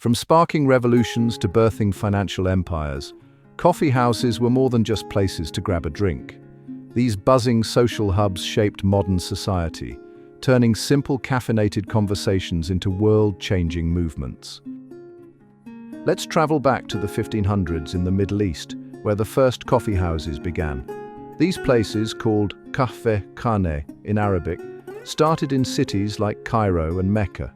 From sparking revolutions to birthing financial empires, coffee houses were more than just places to grab a drink. These buzzing social hubs shaped modern society, turning simple caffeinated conversations into world-changing movements. Let's travel back to the 1500s in the Middle East, where the first coffee houses began. These places, called Caffeine in Arabic, started in cities like Cairo and Mecca.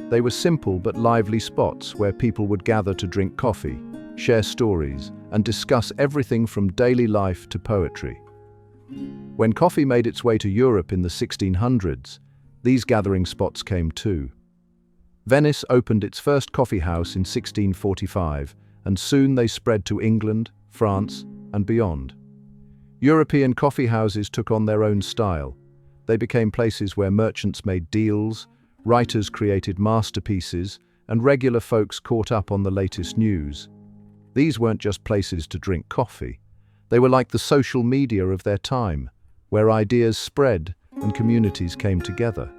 They were simple but lively spots where people would gather to drink coffee, share stories, and discuss everything from daily life to poetry. When coffee made its way to Europe in the 1600s, these gathering spots came too. Venice opened its first coffee house in 1645, and soon they spread to England, France, and beyond. European coffee houses took on their own style. They became places where merchants made deals, writers created masterpieces, and regular folks caught up on the latest news. These weren't just places to drink coffee. They were like the social media of their time, where ideas spread and communities came together.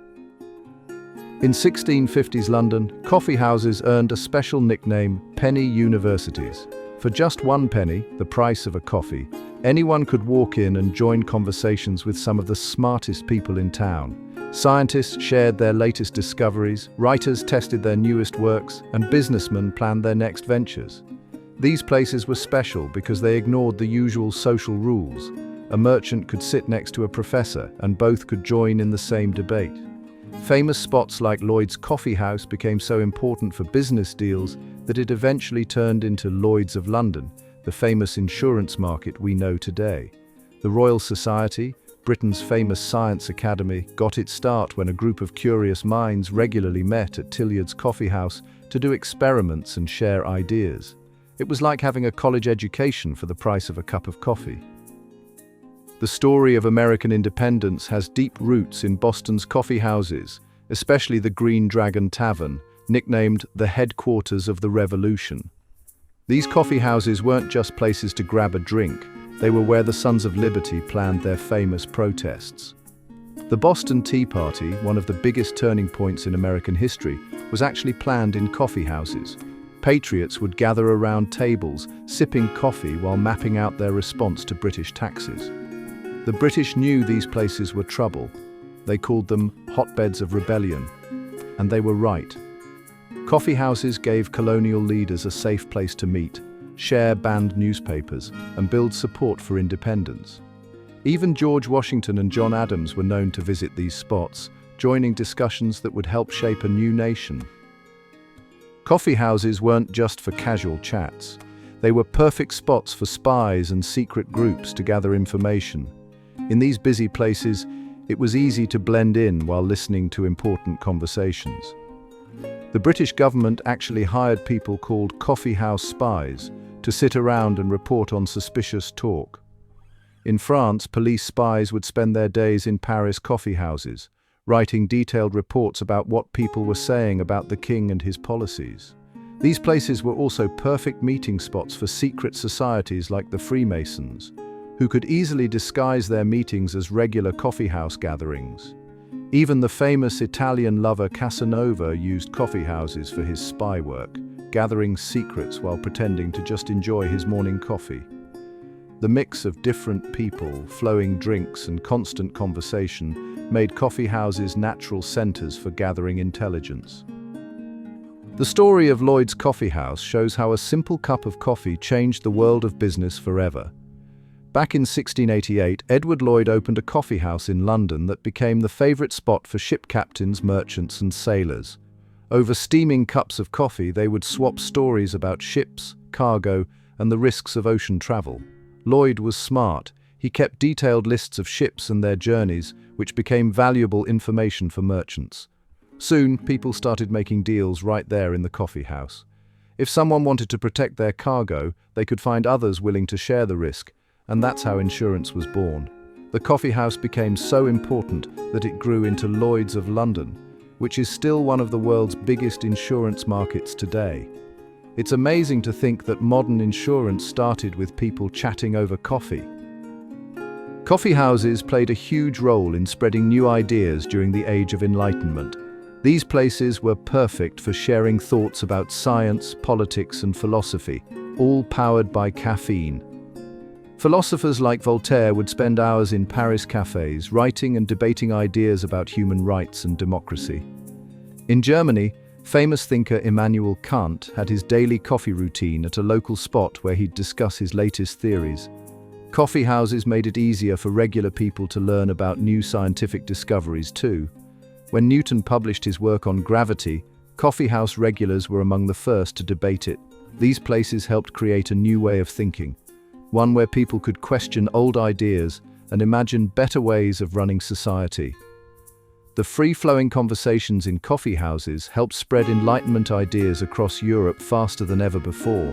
In 1650s London, coffee houses earned a special nickname, penny universities. For just 1 penny, the price of a coffee, anyone could walk in and join conversations with some of the smartest people in town. Scientists shared their latest discoveries, writers tested their newest works, and businessmen planned their next ventures. These places were special because they ignored the usual social rules. A merchant could sit next to a professor, and both could join in the same debate. Famous spots like Lloyd's Coffee House became so important for business deals that it eventually turned into Lloyd's of London, the famous insurance market we know today. The Royal Society, Britain's famous science academy, got its start when a group of curious minds regularly met at Tilliard's Coffee House to do experiments and share ideas. It was like having a college education for the price of a cup of coffee. The story of American independence has deep roots in Boston's coffee houses, especially the Green Dragon Tavern, nicknamed the headquarters of the Revolution. These coffee houses weren't just places to grab a drink. They were where the Sons of Liberty planned their famous protests. The Boston Tea Party, one of the biggest turning points in American history, was actually planned in coffee houses. Patriots would gather around tables, sipping coffee while mapping out their response to British taxes. The British knew these places were trouble. They called them hotbeds of rebellion. And they were right. Coffee houses gave colonial leaders a safe place to meet, share banned newspapers, and build support for independence. Even George Washington and John Adams were known to visit these spots, joining discussions that would help shape a new nation. Coffee houses weren't just for casual chats. They were perfect spots for spies and secret groups to gather information. In these busy places, it was easy to blend in while listening to important conversations. The British government actually hired people called coffee house spies to sit around and report on suspicious talk. In France, police spies would spend their days in Paris coffee houses, writing detailed reports about what people were saying about the king and his policies. These places were also perfect meeting spots for secret societies like the Freemasons, who could easily disguise their meetings as regular coffee house gatherings. Even the famous Italian lover Casanova used coffee houses for his spy work, gathering secrets while pretending to just enjoy his morning coffee. The mix of different people, flowing drinks, and constant conversation made coffee houses natural centers for gathering intelligence. The story of Lloyd's Coffee House shows how a simple cup of coffee changed the world of business forever. Back in 1688, Edward Lloyd opened a coffee house in London that became the favorite spot for ship captains, merchants, and sailors. Over steaming cups of coffee, they would swap stories about ships, cargo, and the risks of ocean travel. Lloyd was smart. He kept detailed lists of ships and their journeys, which became valuable information for merchants. Soon, people started making deals right there in the coffee house. If someone wanted to protect their cargo, they could find others willing to share the risk, and that's how insurance was born. The coffee house became so important that it grew into Lloyd's of London, which is still one of the world's biggest insurance markets today. It's amazing to think that modern insurance started with people chatting over coffee. Coffee houses played a huge role in spreading new ideas during the Age of Enlightenment. These places were perfect for sharing thoughts about science, politics, and philosophy, all powered by caffeine. Philosophers like Voltaire would spend hours in Paris cafes, writing and debating ideas about human rights and democracy. In Germany, famous thinker Immanuel Kant had his daily coffee routine at a local spot where he'd discuss his latest theories. Coffee houses made it easier for regular people to learn about new scientific discoveries too. When Newton published his work on gravity, coffee house regulars were among the first to debate it. These places helped create a new way of thinking, one where people could question old ideas and imagine better ways of running society. The free-flowing conversations in coffee houses helped spread Enlightenment ideas across Europe faster than ever before.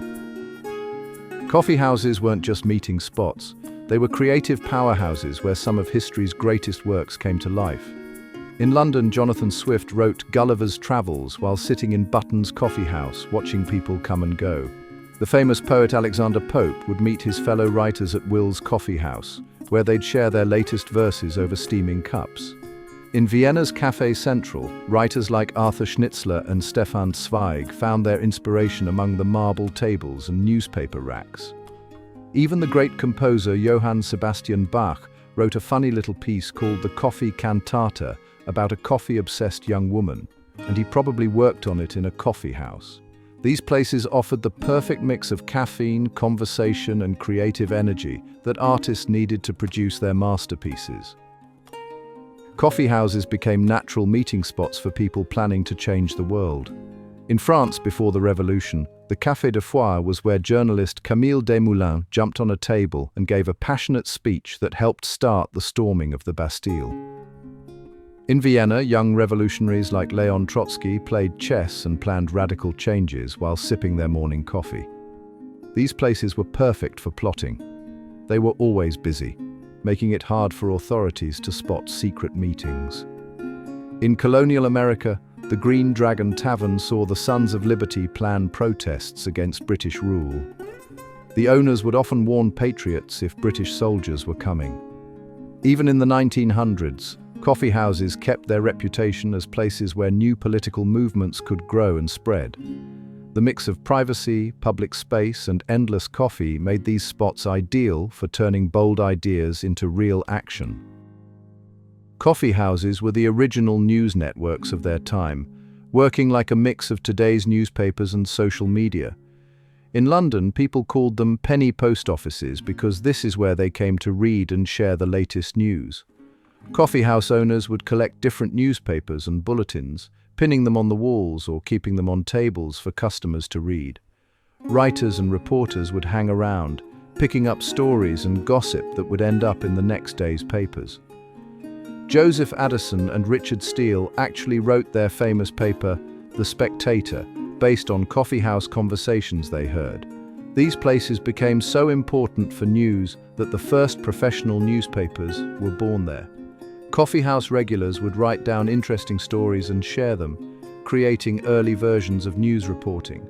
Coffee houses weren't just meeting spots, they were creative powerhouses where some of history's greatest works came to life. In London, Jonathan Swift wrote Gulliver's Travels while sitting in Button's coffee house, watching people come and go. The famous poet Alexander Pope would meet his fellow writers at Will's Coffee House, where they'd share their latest verses over steaming cups. In Vienna's Café Central, writers like Arthur Schnitzler and Stefan Zweig found their inspiration among the marble tables and newspaper racks. Even the great composer Johann Sebastian Bach wrote a funny little piece called The Coffee Cantata about a coffee-obsessed young woman, and he probably worked on it in a coffee house. These places offered the perfect mix of caffeine, conversation, and creative energy that artists needed to produce their masterpieces. Coffee houses became natural meeting spots for people planning to change the world. In France before the Revolution, the Café de Foire was where journalist Camille Desmoulins jumped on a table and gave a passionate speech that helped start the storming of the Bastille. In Vienna, young revolutionaries like Leon Trotsky played chess and planned radical changes while sipping their morning coffee. These places were perfect for plotting. They were always busy, making it hard for authorities to spot secret meetings. In colonial America, the Green Dragon Tavern saw the Sons of Liberty plan protests against British rule. The owners would often warn patriots if British soldiers were coming. Even in the 1900s, coffee houses kept their reputation as places where new political movements could grow and spread. The mix of privacy, public space, and endless coffee made these spots ideal for turning bold ideas into real action. Coffee houses were the original news networks of their time, working like a mix of today's newspapers and social media. In London, people called them penny post offices because this is where they came to read and share the latest news. Coffee house owners would collect different newspapers and bulletins, pinning them on the walls or keeping them on tables for customers to read. Writers and reporters would hang around, picking up stories and gossip that would end up in the next day's papers. Joseph Addison and Richard Steele actually wrote their famous paper, The Spectator, based on coffee house conversations they heard. These places became so important for news that the first professional newspapers were born there. Coffee house regulars would write down interesting stories and share them, creating early versions of news reporting.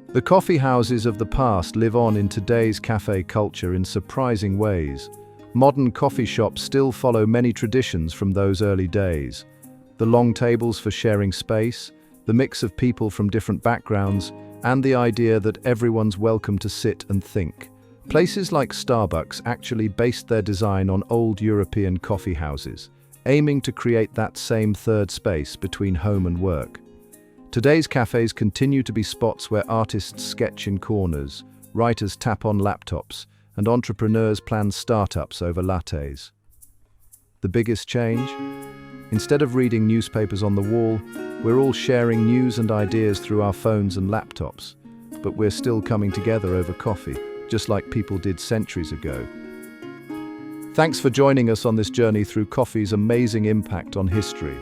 The coffee houses of the past live on in today's cafe culture in surprising ways. Modern coffee shops still follow many traditions from those early days. The long tables for sharing space, the mix of people from different backgrounds, and the idea that everyone's welcome to sit and think. Places like Starbucks actually based their design on old European coffee houses, aiming to create that same third space between home and work. Today's cafes continue to be spots where artists sketch in corners, writers tap on laptops, and entrepreneurs plan startups over lattes. The biggest change? Instead of reading newspapers on the wall, we're all sharing news and ideas through our phones and laptops, but we're still coming together over coffee, just like people did centuries ago. Thanks for joining us on this journey through coffee's amazing impact on history.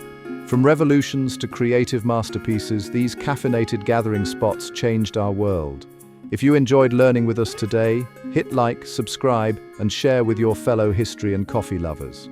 From revolutions to creative masterpieces, these caffeinated gathering spots changed our world. If you enjoyed learning with us today, hit like, subscribe, and share with your fellow history and coffee lovers.